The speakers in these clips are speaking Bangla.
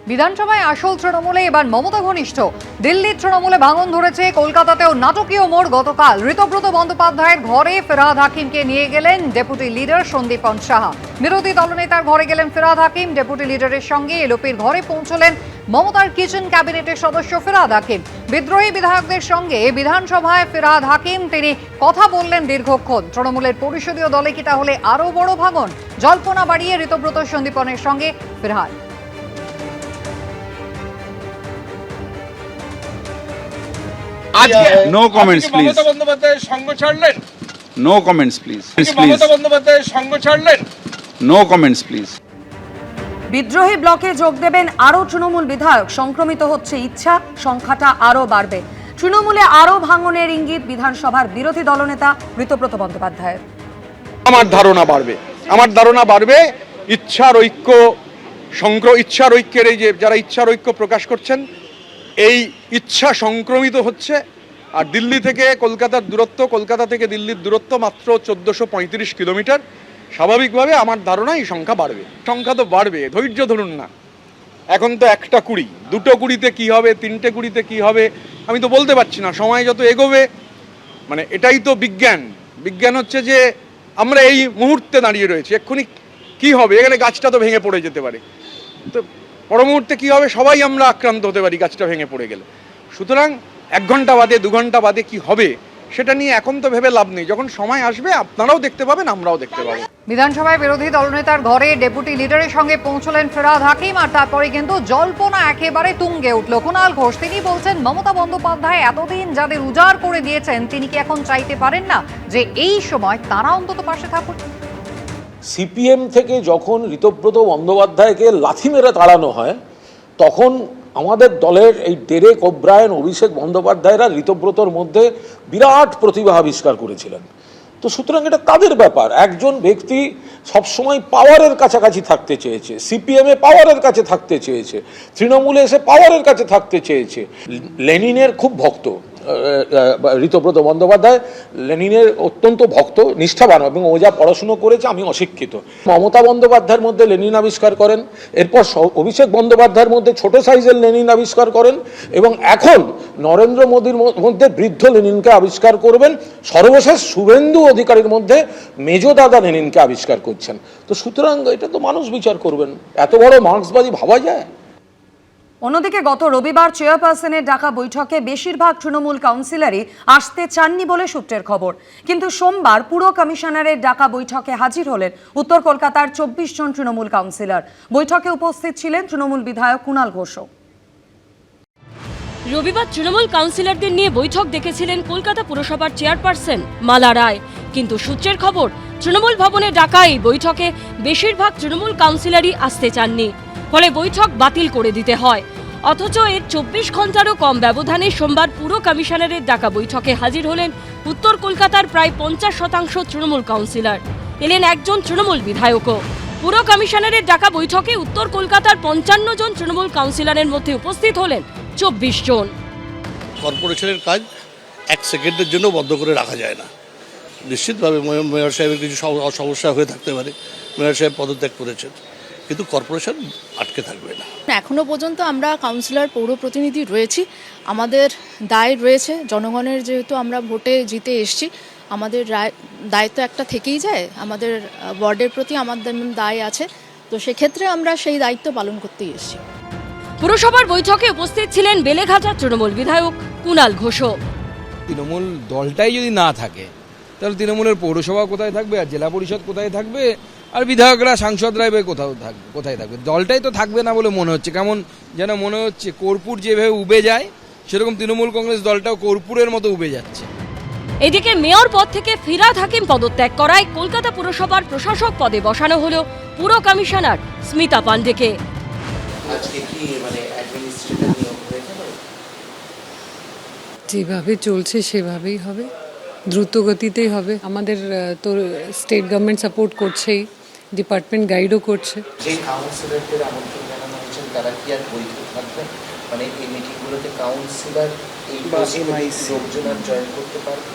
বিধানসভায় আসল তৃণমূলে এবার মমতা ঘনিষ্ঠ। দিল্লির তৃণমূলে ভাঙন ধরেছে, কলকাতাতেও নাটকীয় মোড়। গতকাল ঋতব্রত বন্দ্যোপাধ্যায়ের ঘরে ফিরহাদ হাকিমকে নিয়ে গেলেন ডেপুটি লিডার সন্দীপন সাহা। বিরোধী দলনেতার ঘরে গেলেন ফিরহাদ হাকিম। ডেপুটি লিডারের সঙ্গে এলওপির ঘরে পৌঁছলেন মমতার কিচেন ক্যাবিনেটের সদস্য ফিরহাদ হাকিম। বিদ্রোহী বিধায়কদের সঙ্গে বিধানসভায় ফিরহাদ হাকিম তিনি কথা বললেন দীর্ঘক্ষণ। তৃণমূলের পরিষদীয় দলে কি তাহলে আরও বড় ভাঙন? জল্পনা বাড়িয়ে ঋতব্রত সন্দীপনের সঙ্গে Firhad. No comments please. Mamata বন্দ্যোপাধ্যায়ের সঙ্গ ছাড়লেন? No comments please. মমতা বন্দ্যোপাধ্যায়ের সঙ্গ ছাড়লেন? No comments please. বিদ্রোহী ব্লকে যোগ দেবেন আরও তৃণমূল বিধায়ক। সংক্রমিত হচ্ছে ইচ্ছা, সংখ্যাটা আরও বাড়বে। তৃণমূলে আরও ভাঙনের ইঙ্গিত বিধানসভার বিরোধী দলনেতা ঋতব্রত বন্দ্যোপাধ্যায়ের। আমার ধারণা বাড়বে ইচ্ছার ঐক্যের এই যে যারা ইচ্ছার ঐক্য প্রকাশ করছেন, এই ইচ্ছা সংক্রমিত হচ্ছে। আর দিল্লি থেকে কলকাতার দূরত্ব, কলকাতা থেকে দিল্লির দূরত্ব মাত্র 1435 কিলোমিটার। স্বাভাবিকভাবে আমার ধারণা এই সংখ্যা বাড়বে। সংখ্যা তো বাড়বে, ধৈর্য ধরুন না। এখন তো 1টা কুড়ি, 2টো কুড়িতে কি হবে, 3টে কুড়িতে কি হবে আমি তো বলতে পারছি না। সময় যত এগোবে, মানে এটাই তো বিজ্ঞান হচ্ছে যে আমরা এই মুহূর্তে দাঁড়িয়ে রয়েছি, এক্ষুনি কি হবে, এখানে গাছটা তো ভেঙে পড়ে যেতে পারে, তো পর মুহূর্তে কি হবে সবাই আমরা আক্রান্ত হতে পারি গাছটা ভেঙে পড়ে গেলে। সুতরাং 1 ঘন্টা বাদে 2 ঘন্টা বাদে কি হবে সেটা নিয়ে এখন তো ভেবে লাভ নেই। যখন সময় আসবে আপনারাও দেখতে পাবেন, আমরাও দেখতে পাবো। বিধানসভায় বিরোধী দলনেতার ঘরে ডেপুটি লিডারের সঙ্গে পৌঁছলেন ফিরহাদ হাকিম। আর তারপরে কিন্তু জল্পনা একেবারে তুঙ্গে উঠল। কুণাল ঘোষ তিনি বলছেন, মমতা বন্দ্যোপাধ্যায় এতদিন যাদের উজাড় করে দিয়েছেন তিনি কি এখন চাইতে পারেন না যে এই সময় তারা অন্তত পাশে থাকুন? সিপিএম থেকে যখন ঋতব্রত বন্দ্যোপাধ্যায়কে লাথি মেরে তাড়ানো হয়, তখন আমাদের দলের এই ডেরেক ওব্রায়েন, অভিষেক বন্দ্যোপাধ্যায়রা ঋতব্রতর মধ্যে বিরাট প্রতিভা আবিষ্কার করেছিলেন। তো সুতরাং এটা তাদের ব্যাপার। একজন ব্যক্তি সবসময় পাওয়ারের কাছাকাছি থাকতে চেয়েছে, সিপিএমে পাওয়ারের কাছে থাকতে চেয়েছে, তৃণমূলে এসে পাওয়ারের কাছে থাকতে চেয়েছে। লেনিনের খুব ভক্ত ঋতব্রত বন্দ্যোপাধ্যায়, লেনিনের অত্যন্ত ভক্ত, নিষ্ঠাবান, এবং ও যা পড়াশুনো করেছে আমি অশিক্ষিত। মমতা বন্দ্যোপাধ্যায়ের মধ্যে লেনিন আবিষ্কার করেন, এরপর অভিষেক বন্দ্যোপাধ্যায়ের মধ্যে ছোট সাইজের লেনিন আবিষ্কার করেন, এবং এখন নরেন্দ্র মোদীর মধ্যে বৃদ্ধ লেনিনকে আবিষ্কার করবেন, সর্বশেষ শুভেন্দু অধিকারীর মধ্যে মেজদাদা লেনিনকে আবিষ্কার করছেন। তো সুতরাং এটা তো মানুষ বিচার করবেন। এত বড় মার্ক্সবাদী ভাবা যায়? অন্যদিকে গত রবিবার চেয়ারপারসনের ডাকা বৈঠকে বেশিরভাগ তৃণমূল কাউন্সিলরই আসতে চাননি বলে সূত্রের খবর। কিন্তু সোমবার পুর কমিশনারের ডাকা বৈঠকে হাজির হলেন উত্তর কলকাতার 24 জন তৃণমূল কাউন্সিলর। বৈঠকে উপস্থিত ছিলেন তৃণমূল বিধায়ক কুণাল ঘোষও। রবিবার তৃণমূল কাউন্সিলরদের নিয়ে বৈঠক ডেকেছিলেন কলকাতা পুরসভার চেয়ারপারসন মালা রায়। কিন্তু সূত্রের খবর, তৃণমূল ভবনে ডাকা এই বৈঠকে বেশিরভাগ তৃণমূল কাউন্সিলরই আসতে চাননি, ফলে বৈঠক বাতিল করে দিতে হয়। অথচ এর 24 ঘন্টারও কম ব্যবধানে সোমবার পুর কমিশনারের ডাকা বৈঠকে হাজির হলেন উত্তর কলকাতার প্রায় 50% তৃণমূল কাউন্সিলর। এলেন একজন তৃণমূল বিধায়কও। পুর কমিশনারের ডাকা বৈঠকে উত্তর কলকাতার 55 জন তৃণমূল কাউন্সিলরের মধ্যে উপস্থিত হলেন 24 জন। কর্পোরেশনের কাজ 1 সেকেন্ডের জন্য বন্ধ করে রাখা যায় না। নিশ্চিতভাবে মেয়র সাহেবের কিছু সমস্যা হয়ে থাকতে পারে, মেয়র সাহেব পদত্যাগ করেছেন, কিন্তু কর্পোরেশন আটকে থাকবে না। এখনো পর্যন্ত আমরা কাউন্সিলর পৌর প্রতিনিধি রয়েছি, আমাদের দায় রয়েছে। জনগণের যেহেতু আমরা ভোটে জিতে এসেছি, আমাদের দায়িত্ব একটা থেকেই যায়, আমাদের ওয়ার্ডের প্রতি আমাদের দায় আছে। তো সেক্ষেত্রে আমরা সেই দায়িত্ব পালন করতেই এসেছি। পুরসভার বৈঠকে উপস্থিত ছিলেন বেলেঘাটার তৃণমূল বিধায়ক কুণাল ঘোষও। তৃণমূল দলটাই যদি না থাকে তাহলে তৃণমূলের পৌরসভা কোথায় থাকবে, আর জেলা পরিষদ কোথায় থাকবে, আর বিধায়করা, সাংসদরা কোথায় থাকবে? দলটাই তো থাকবে না বলে মনে হচ্ছে। কেমন যেন মনে হচ্ছে কর্পূর যেভাবে উবে যায়, সেরকম তৃণমূল কংগ্রেস দলটাও কর্পূরের মতো উবে যাচ্ছে। এদিকে মেয়র পদ থেকে ফিরহাদ হাকিম পদত্যাগ করায় কলকাতা পুরসভার প্রশাসক পদে বসানো হলো পুর কমিশনার স্মিতা পান্ডেকে। যেভাবে চলছে সেভাবেই হবে, দ্রুত গতিতেই হবে। আমাদের তো স্টেট গভর্নমেন্ট সাপোর্ট করছেই, ডিপার্টমেন্ট গাইডও করছে। যে কাউন্সিলরদের আমন্ত্রণ জানানো হয়েছে তারা কি আর বৈঠক থাকবে? মানে এই মিটিংগুলোতে কাউন্সিলর এই লোকজন আর জয়েন করতে পারবে?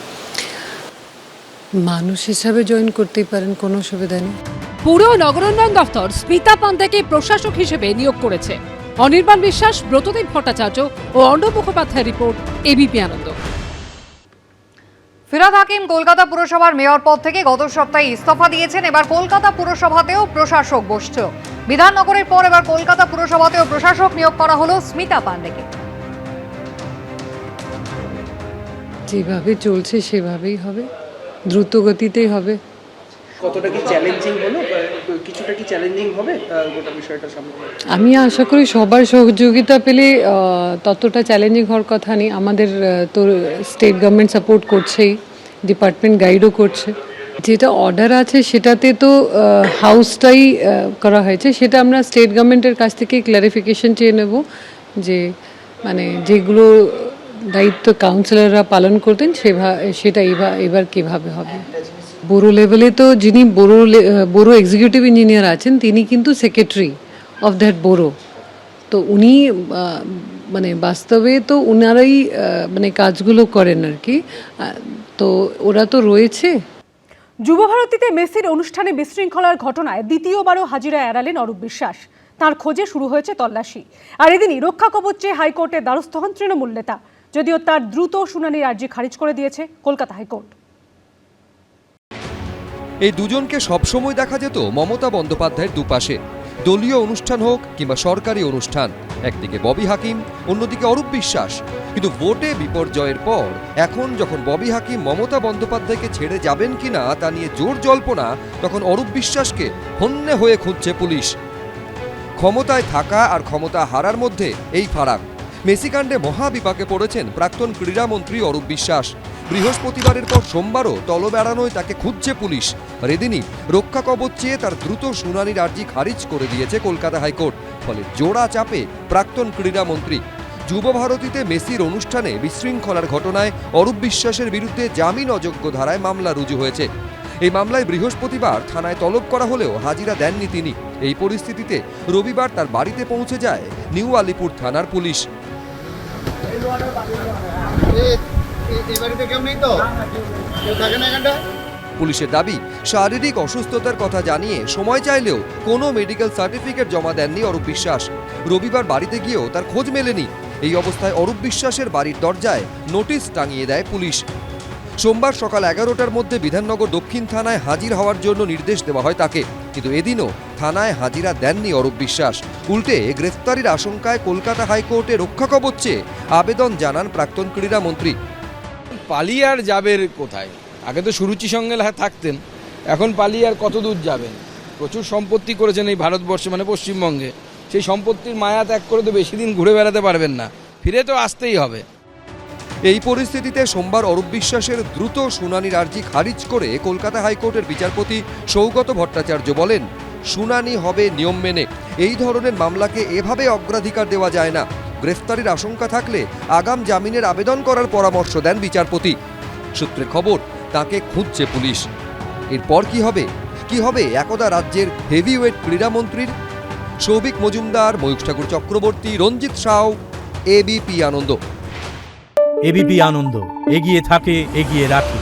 মানুষ হিসাবে জয়েন করতেই পারেন, কোনো অসুবিধা নেই। পুর নগরোন্নয়ন দফতর স্মিতা পান্ডেকে প্রশাসক হিসেবে নিয়োগ করেছে। অনির্বাণ বিশ্বাস, ব্রতদেব ভট্টাচার্য ও অর্ণব মুখোপাধ্যায়ের রিপোর্ট, এবিপি আনন্দ। ফিরহাদ হাকিম কলকাতা পুরসভার মেয়র পদ থেকে গত সপ্তাহে ইস্তফা দিয়েছেন। এবার কলকাতা পুরসভাতেও প্রশাসক বসছে। বিধাননগরের পর এবার কলকাতা পুরসভাতেও প্রশাসক নিয়োগ করা হলো স্মিতা পান্ডেকে। যেভাবে চলছে সেভাবেই হবে, দ্রুত গতিতেই হবে। কতটা কি চ্যালেঞ্জিং হলো, কিছুটা কি চ্যালেঞ্জিং হবে গোটা বিষয়টা সামনে? আমি আশা করি সবার সহযোগিতা পেলে ততটা চ্যালেঞ্জিং হওয়ার কথা নেই। আমাদের তো স্টেট গভর্নমেন্ট সাপোর্ট করছেই, ডিপার্টমেন্ট গাইডও করছে। যেটা অর্ডার আছে সেটাতে তো হাউসটাই করা হয়েছে, সেটা আমরা স্টেট গভর্নমেন্টের কাছ থেকে ক্লারিফিকেশন চেয়ে নেব যে মানে যেগুলো দায়িত্ব কাউন্সিলররা পালন করতেন সেটা এবার কীভাবে হবে। বড়ো লেভেলে তো যিনি বড়ো এক্সিকিউটিভ ইঞ্জিনিয়ার আছেন তিনি কিন্তু সেক্রেটারি অফ দ্যাট বড়ো, তো উনি মানে বাস্তবে তো ওনারাই মানে কাজগুলো করেন আর কি, তো ওরা তো রয়েছে। যুবভারতীতে মেসির অনুষ্ঠানে বিশৃঙ্খলার ঘটনায় দ্বিতীয়বারও হাজিরা এড়ালেন অরূপ বিশ্বাস। তার খোঁজে শুরু হয়েছে তল্লাশি। আর এদিনই রক্ষা কবচ চেয়ে হাইকোর্টে দ্বারস্থ হন তৃণমূল নেতা, যদিও তার দ্রুত শুনানির আর্জি খারিজ করে দিয়েছে কলকাতা হাইকোর্ট। এই দুজনকে সবসময় দেখা যেত মমতা বন্দ্যোপাধ্যায়ের দুপাশে, দলীয় অনুষ্ঠান হোক কিংবা সরকারি অনুষ্ঠান। একদিকে ববি হাকিম, অন্যদিকে অরূপ বিশ্বাস। কিন্তু ভোটে বিপর্যয়ের পর এখন যখন ববি হাকিম মমতা বন্দ্যোপাধ্যায়কে ছেড়ে যাবেন কিনা তা নিয়ে জোর জল্পনা, তখন অরূপ বিশ্বাসকে হন্যে হয়ে খুঁজছে পুলিশ। ক্ষমতায় থাকা আর ক্ষমতা হারার মধ্যে এই ফারাক। মেসিকাণ্ডে মহাবিপাকে পড়েছেন প্রাক্তন ক্রীড়ামন্ত্রী অরূপ বিশ্বাস। বৃহস্পতিবারের পর সোমবারও তলব এড়ানোয় তাকে খুঁজছে পুলিশ। আর এদিনই রক্ষা কবচ চেয়ে তার দ্রুত শুনানির আর্জি খারিজ করে দিয়েছে কলকাতা হাইকোর্ট। ফলে জোড়া চাপে প্রাক্তন ক্রীড়ামন্ত্রী। যুবভারতীতে মেসির অনুষ্ঠানে বিশৃঙ্খলার ঘটনায় অরূপ বিশ্বাসের বিরুদ্ধে জামিন অযোগ্য ধারায় মামলা রুজু হয়েছে। এই মামলায় বৃহস্পতিবার থানায় তলব করা হলেও হাজিরা দেননি তিনি। এই পরিস্থিতিতে রবিবার তার বাড়িতে পৌঁছে যায় নিউ আলিপুর থানার পুলিশ। পুলিশের দাবি, শারীরিক অসুস্থতার কথা জানিয়ে সময় চাইলেও কোনো মেডিকেল সার্টিফিকেট জমা দেননি অরূপ বিশ্বাস। রবিবার বাড়িতে গিয়েও তার খোঁজ মেলেনি। এই অবস্থায় অরূপ বিশ্বাসের বাড়ির দরজায় নোটিশ টাঙিয়ে দেয় পুলিশ। সোমবার সকাল 11টার মধ্যে বিধাননগর দক্ষিণ থানায় হাজির হওয়ার জন্য নির্দেশ দেওয়া হয় তাকে। কিন্তু এদিনও থানায় হাজিরা দেননি অরূপ বিশ্বাস। উল্টে গ্রেফতারির আশঙ্কায় কলকাতা হাইকোর্টে রক্ষা কবচ চেয়ে আবেদন জানান প্রাক্তন ক্রীড়ামন্ত্রী। পালিয়ে আর যাবেন কোথায়? আগে তো সুরুচি সঙ্গে থাকতেন, এখন পালিয়ে আর কত দূর যাবেন? প্রচুর সম্পত্তি করেছেন এই ভারতবর্ষে, মানে পশ্চিমবঙ্গে। সেই সম্পত্তির মায়া ত্যাগ করে তো বেশি দিন ঘুরে বেড়াতে পারবেন না, ফিরে তো আসতেই হবে। এই পরিস্থিতিতে সোমবার অরূপ বিশ্বাসের দ্রুত শুনানির আর্জি খারিজ করে কলকাতা হাইকোর্টের বিচারপতি সৌগত ভট্টাচার্য বলেন, শুনানি হবে নিয়ম মেনে। এই ধরনের মামলাকে এভাবে অগ্রাধিকার দেওয়া যায় না। গ্রেফতারির আশঙ্কা থাকলে আগাম জামিনের আবেদন করার পরামর্শ দেন বিচারপতি। সূত্রের খবর, তাকে খুঁজছে পুলিশ। এরপর কি হবে? কি হবে একদা রাজ্যের হেভিওয়েট ক্রীড়ামন্ত্রীর? সৌভিক মজুমদার, ময়ূখ ঠাকুর চক্রবর্তী, রঞ্জিত সাউ, এবিপি আনন্দ। এবিপি আনন্দ, এগিয়ে থাকে, এগিয়ে রাখে।